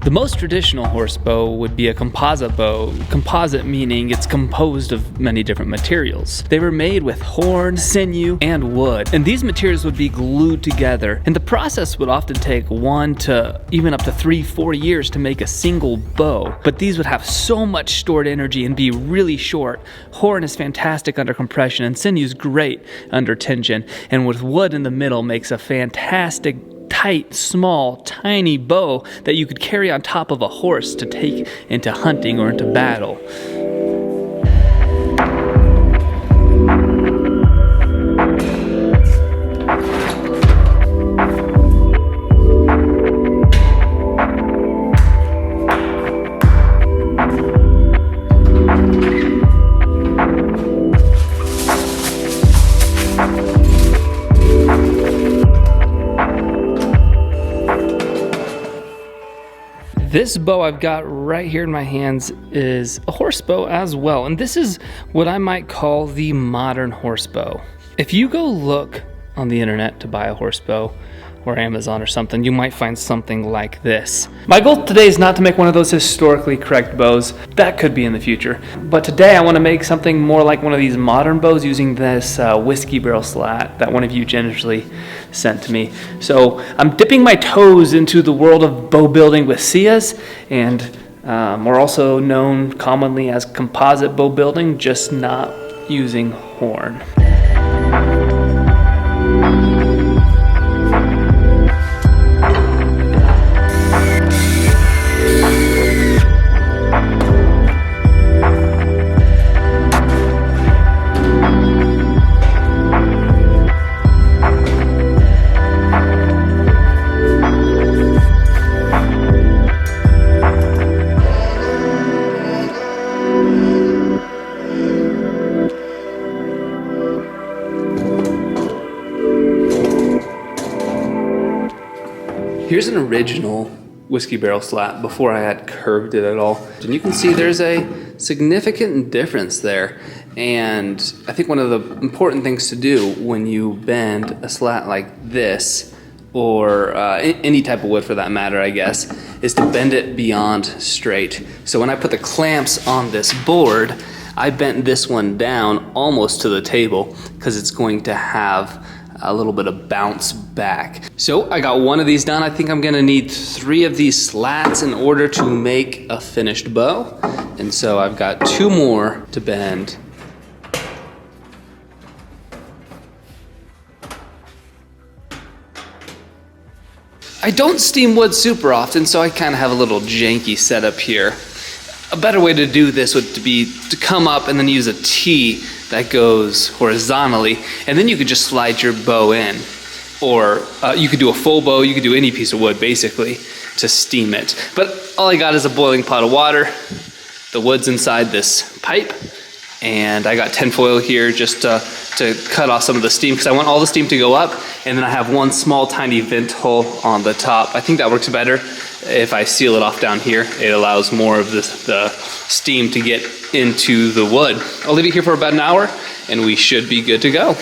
The most traditional horse bow would be a composite bow. Composite meaning it's composed of many different materials. They were made with horn, sinew, and wood, and these materials would be glued together, and the process would often take 1 to even up to 3-4 years to make a single bow. But these would have so much stored energy and be really short. Horn is fantastic under compression, and sinew is great under tension, and with wood in the middle makes a fantastic tight, small, tiny bow that you could carry on top of a horse to take into hunting or into battle. This bow I've got right here in my hands is a horse bow as well, and this is what I might call the modern horse bow. If you go look on the internet to buy a horse bow or Amazon or something, you might find something like this. My goal today is not to make one of those historically correct bows. That could be in the future. But today I want to make something more like one of these modern bows using this whiskey barrel slat that one of you generously sent to me. So I'm dipping my toes into the world of bow building with sias, and we're also known commonly as composite bow building, just not using horn. Here's an original whiskey barrel slat before I had curved it at all. And you can see there's a significant difference there. And I think one of the important things to do when you bend a slat like this, or any type of wood for that matter, I guess, is to bend it beyond straight. So when I put the clamps on this board, I bent this one down almost to the table because it's going to have a little bit of bounce back. So I got one of these done. I think I'm gonna need 3 of these slats in order to make a finished bow. And so I've got 2 more to bend. I don't steam wood super often, so I kind of have a little janky setup here. A better way to do this would be to come up and then use a T that goes horizontally, and then you could just slide your bow in. Or you could do a full bow, you could do any piece of wood basically to steam it. But all I got is a boiling pot of water, the wood's inside this pipe, and I got tinfoil here just to cut off some of the steam because I want all the steam to go up, and then I have one small tiny vent hole on the top. I think that works better if I seal it off down here. It allows more of the steam to get into the wood. I'll leave it here for about an hour and we should be good to go.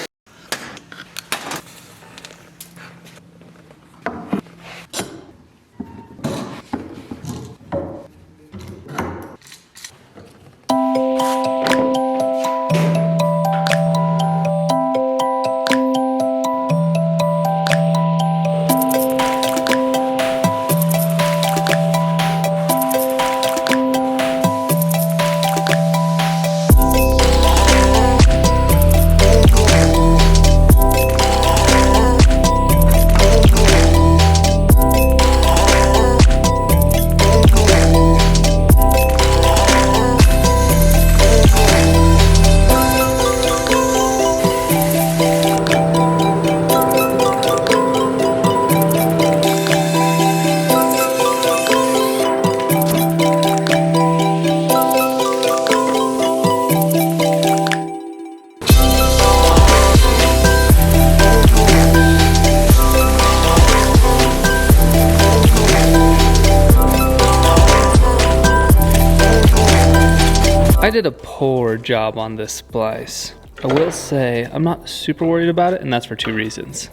I did a poor job on this splice. I will say I'm not super worried about it, and that's for 2 reasons.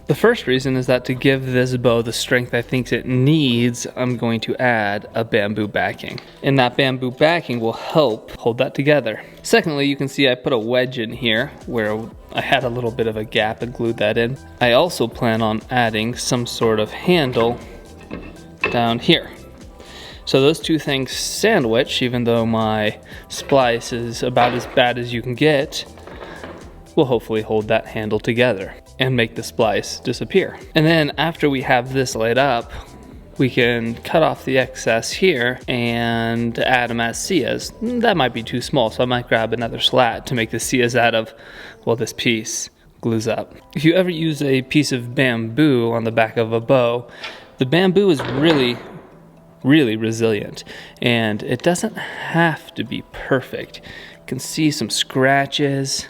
The first reason is that to give this bow the strength I think it needs, I'm going to add a bamboo backing. And that bamboo backing will help hold that together. Secondly, you can see I put a wedge in here where I had a little bit of a gap and glued that in. I also plan on adding some sort of handle down here. So those two things sandwich, even though my splice is about as bad as you can get, will hopefully hold that handle together and make the splice disappear. And then after we have this laid up, we can cut off the excess here and add them as sias. That might be too small, so I might grab another slat to make the sias out of, well, this piece glues up. If you ever use a piece of bamboo on the back of a bow, the bamboo is really resilient, and it doesn't have to be perfect. You can see some scratches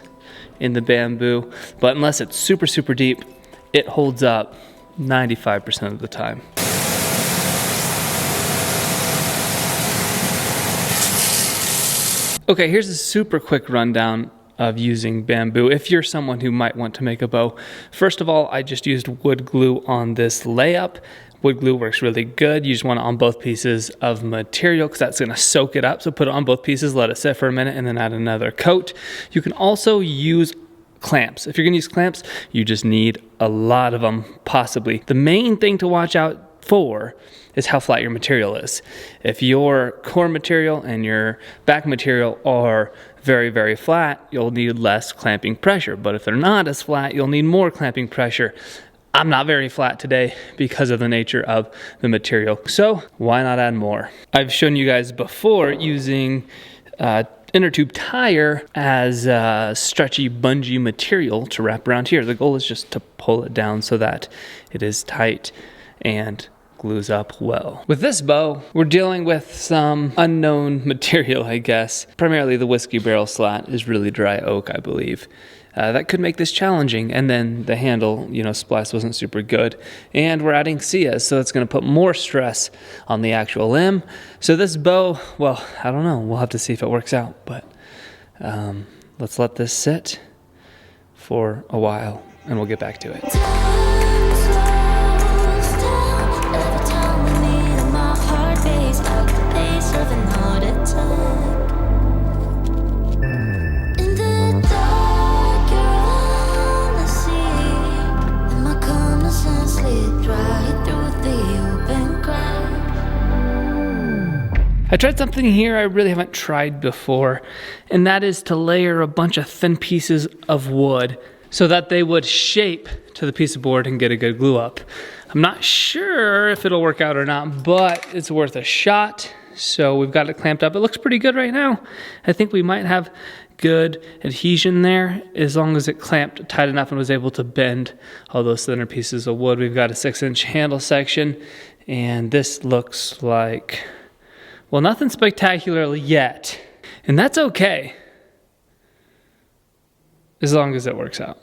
in the bamboo, but unless it's super deep, it holds up 95% of the time. Okay, here's a super quick rundown of using bamboo if you're someone who might want to make a bow. First of all, I just used wood glue on this layup. Wood glue works really good. You just want it on both pieces of material because that's going to soak it up. So put it on both pieces, let it sit for a minute, and then add another coat. You can also use clamps. If you're going to use clamps, you just need a lot of them, possibly. The main thing to watch out for is how flat your material is. If your core material and your back material are very flat, you'll need less clamping pressure. But if they're not as flat, you'll need more clamping pressure. I'm not very flat today because of the nature of the material, so why not add more? I've shown you guys before using inner tube tire as stretchy bungee material to wrap around here. The goal is just to pull it down so that it is tight and glues up well. With this bow, we're dealing with some unknown material, I guess. Primarily the whiskey barrel slat is really dry oak, I believe. That could make this challenging. And then the handle, splice wasn't super good. And we're adding sias, so it's going to put more stress on the actual limb. So this bow, well, I don't know. We'll have to see if it works out. But let's let this sit for a while, and we'll get back to it. I tried something here I really haven't tried before, and that is to layer a bunch of thin pieces of wood so that they would shape to the piece of board and get a good glue up. I'm not sure if it'll work out or not, but it's worth a shot. So we've got it clamped up. It looks pretty good right now. I think we might have good adhesion there as long as it clamped tight enough and was able to bend all those thinner pieces of wood. We've got a 6-inch handle section, and this looks like, well, nothing spectacular yet, and that's okay, as long as it works out.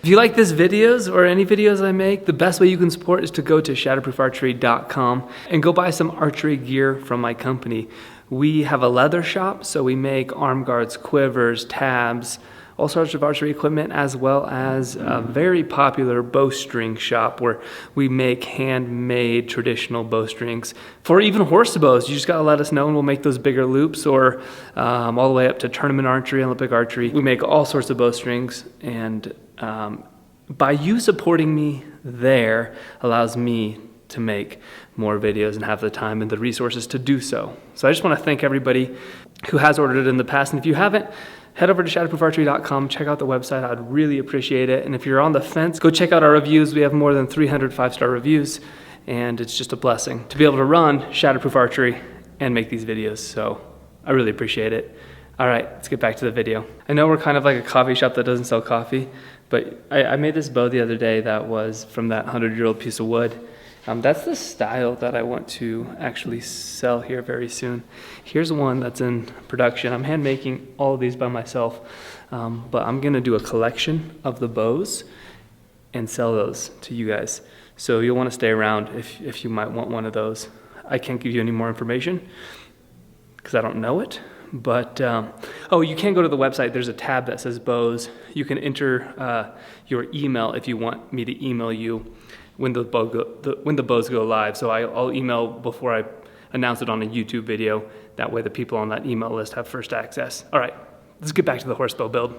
If you like this videos or any videos I make, the best way you can support is to go to shatterproofarchery.com and go buy some archery gear from my company. We have a leather shop, so we make arm guards, quivers, tabs, all sorts of archery equipment, as well as a very popular bowstring shop where we make handmade traditional bowstrings for even horse bows. You just gotta let us know and we'll make those bigger loops, or all the way up to tournament archery, Olympic archery. We make all sorts of bowstrings, and by you supporting me there allows me to make more videos and have the time and the resources to do so. So I just wanna thank everybody who has ordered it in the past, and if you haven't, head over to shatterproofarchery.com, check out the website. I'd really appreciate it. And if you're on the fence, go check out our reviews. We have more than 300 5-star reviews, and it's just a blessing to be able to run Shatterproof Archery and make these videos. So I really appreciate it. All right, let's get back to the video. I know we're kind of like a coffee shop that doesn't sell coffee, but I made this bow the other day that was from that 100-year-old piece of wood. That's the style that I want to actually sell here very soon. Here's one that's in production. I'm hand making all of these by myself, but I'm gonna do a collection of the bows and sell those to you guys. So you'll wanna stay around if you might want one of those. I can't give you any more information because I don't know it, but oh, you can go to the website. There's a tab that says bows. You can enter your email if you want me to email you when the bows go live. So I'll email before I announce it on a YouTube video. That way the people on that email list have first access. All right, let's get back to the horse bow build.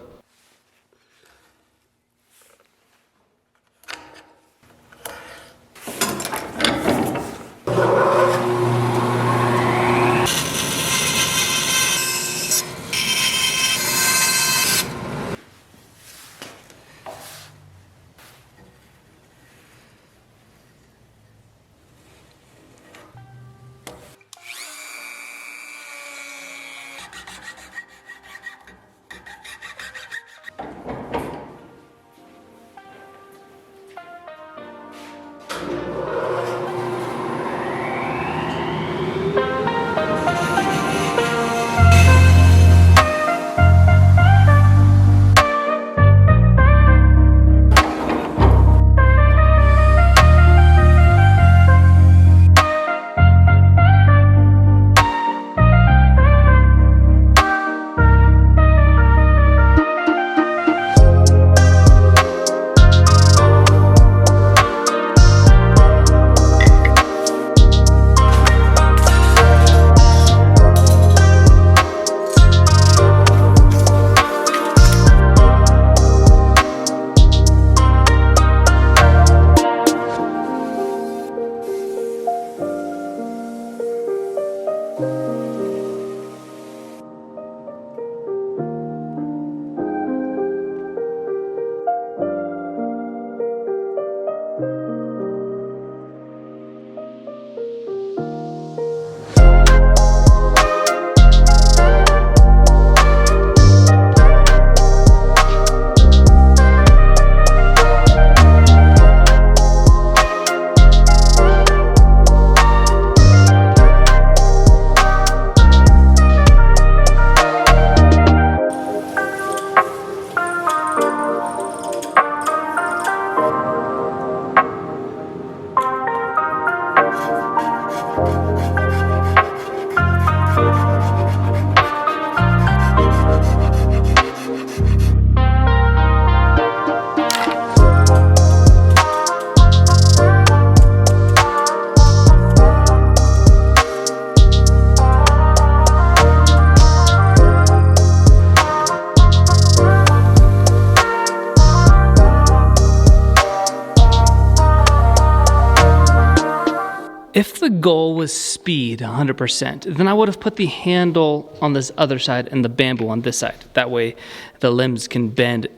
If the goal was speed 100%, then I would have put the handle on this other side and the bamboo on this side. That way the limbs can bend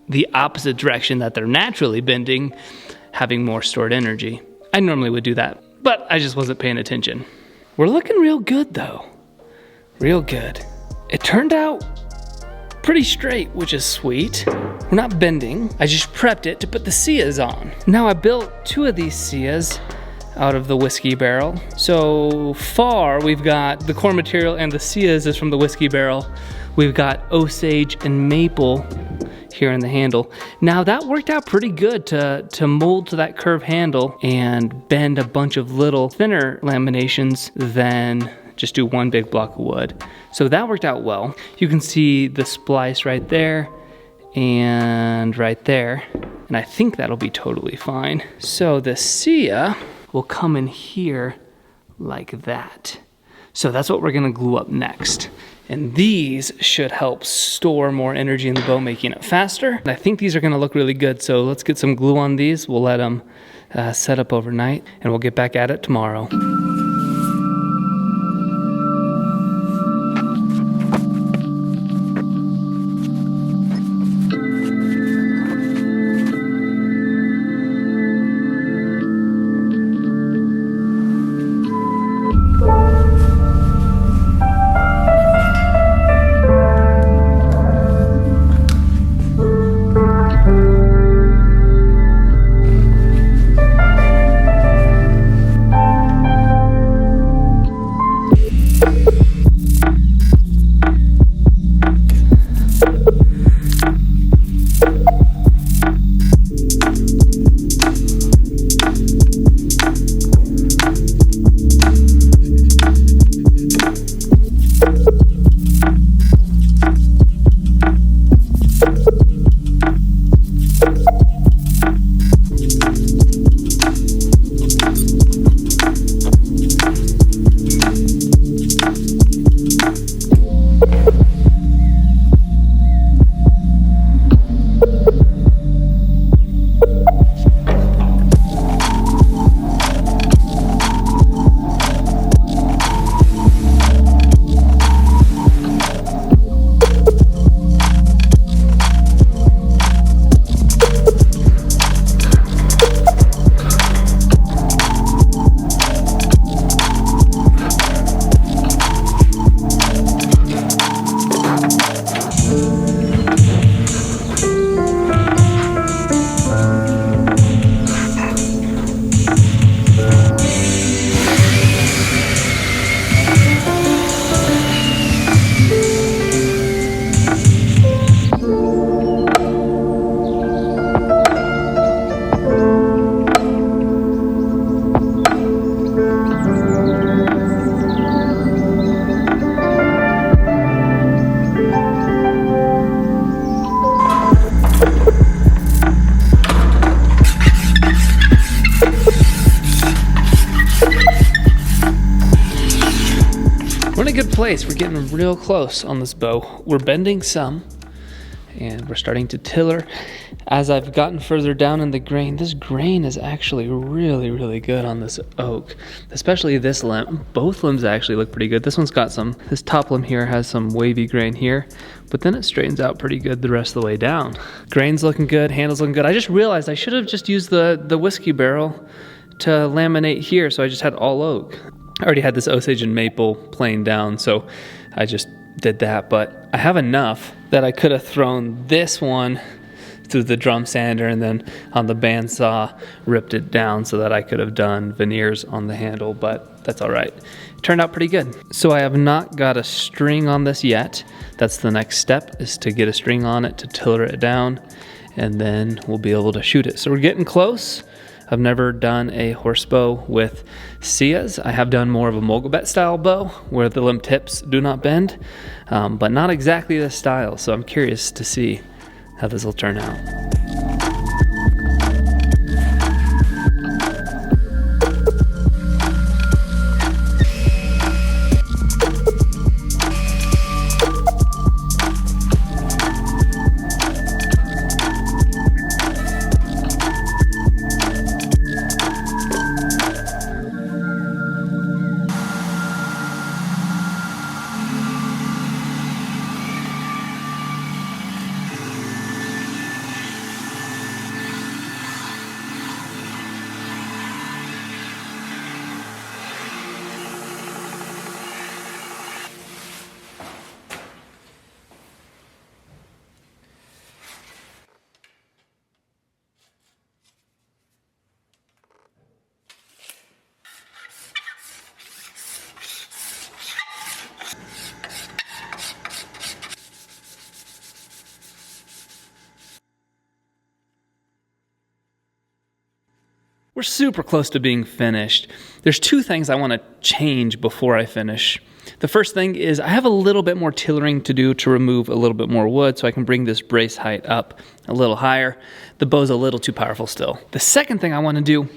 the opposite direction that they're naturally bending, having more stored energy. I normally would do that, but I just wasn't paying attention. We're looking real good though. Real good. It turned out pretty straight, which is sweet. We're not bending. I just prepped it to put the sias on. Now I built 2 of these sias out of the whiskey barrel. So far, we've got the core material and the sias is from the whiskey barrel. We've got Osage and maple here in the handle. Now that worked out pretty good to mold to that curved handle and bend a bunch of little thinner laminations than just do one big block of wood. So that worked out well. You can see the splice right there and right there. And I think that'll be totally fine. So the sia will come in here like that. So that's what we're gonna glue up next. And these should help store more energy in the bow, making it faster. And I think these are gonna look really good. So let's get some glue on these. We'll let them set up overnight and we'll get back at it tomorrow. We're in a good place. We're getting real close on this bow. We're bending some and we're starting to tiller. As I've gotten further down in the grain, this grain is actually really, really good on this oak, especially this limb. Both limbs actually look pretty good. This one's got this top limb here has some wavy grain here, but then it straightens out pretty good the rest of the way down. Grain's looking good, handle's looking good. I just realized I should have just used the whiskey barrel to laminate here, so I just had all oak. I already had this Osage and maple planed down, so I just did that, but I have enough that I could have thrown this one through the drum sander and then on the bandsaw ripped it down so that I could have done veneers on the handle, but that's all right. It turned out pretty good. So I have not got a string on this yet. That's the next step, is to get a string on it to tiller it down, and then we'll be able to shoot it. So we're getting close. I've never done a horse bow with sias. I have done more of a mogulbet style bow where the limb tips do not bend, but not exactly this style. So I'm curious to see how this will turn out. We're super close to being finished. There's two things I want to change before I finish. The first thing is I have a little bit more tillering to do to remove a little bit more wood so I can bring this brace height up a little higher. The bow's a little too powerful still. The second thing I want to do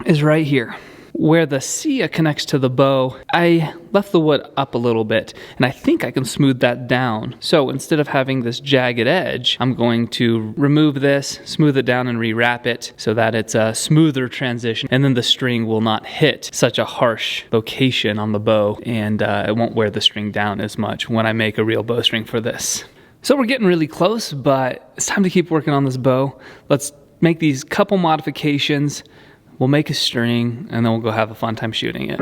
is right here. Where the cia connects to the bow, I left the wood up a little bit, and I think I can smooth that down. So instead of having this jagged edge, I'm going to remove this, smooth it down, and rewrap it so that it's a smoother transition, and then the string will not hit such a harsh location on the bow, and it won't wear the string down as much when I make a real bowstring for this. So we're getting really close, but it's time to keep working on this bow. Let's make these couple modifications. We'll make a string, and then we'll go have a fun time shooting it.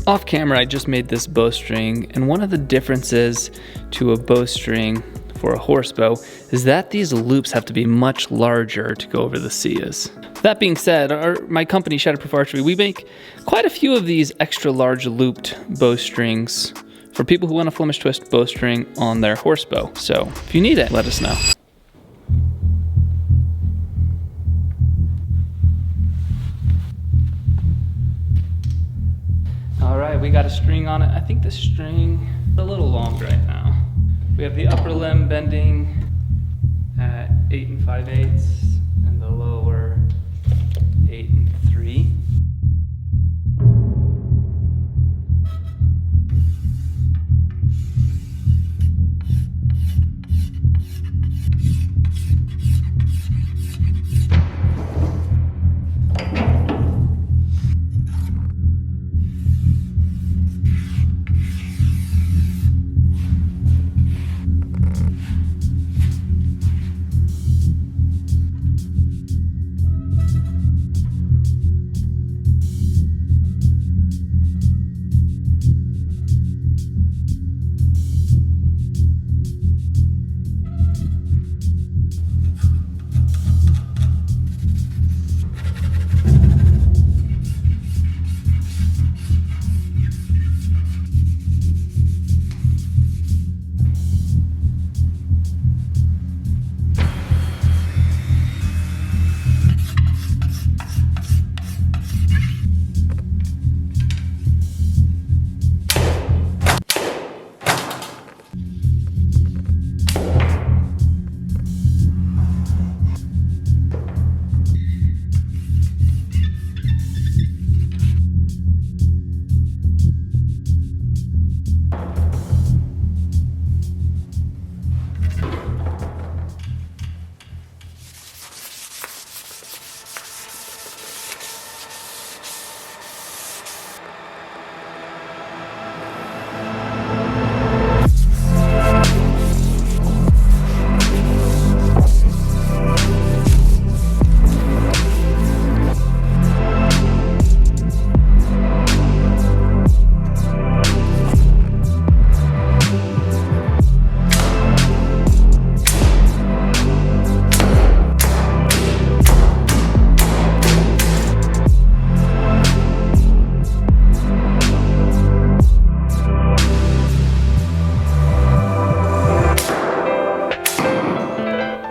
Off camera, I just made this bowstring, and one of the differences to a bowstring for a horse bow is that these loops have to be much larger to go over the sias. That being said, my company, Shatterproof Archery, we make quite a few of these extra large looped bowstrings for people who want a Flemish twist bowstring on their horse bow. So if you need it, let us know. All right, we got a string on it. I think the string is a little long right now. We have the upper limb bending at 8 5/8 and the lower 8 3.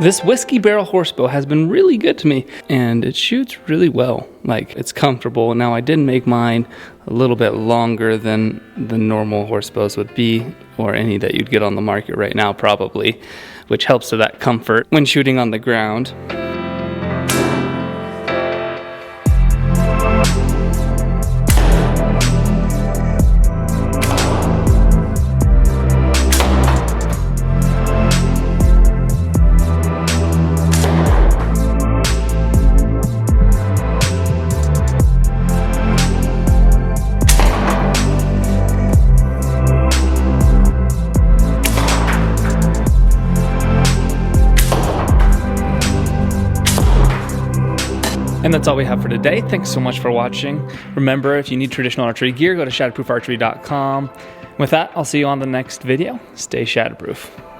This whiskey barrel horsebow has been really good to me, and it shoots really well. Like, it's comfortable. Now, I did make mine a little bit longer than the normal horsebows would be, or any that you'd get on the market right now probably, which helps to that comfort when shooting on the ground. And that's all we have for today. Thanks so much for watching. Remember, if you need traditional archery gear, go to shatterproofarchery.com. With that, I'll see you on the next video. Stay shatterproof.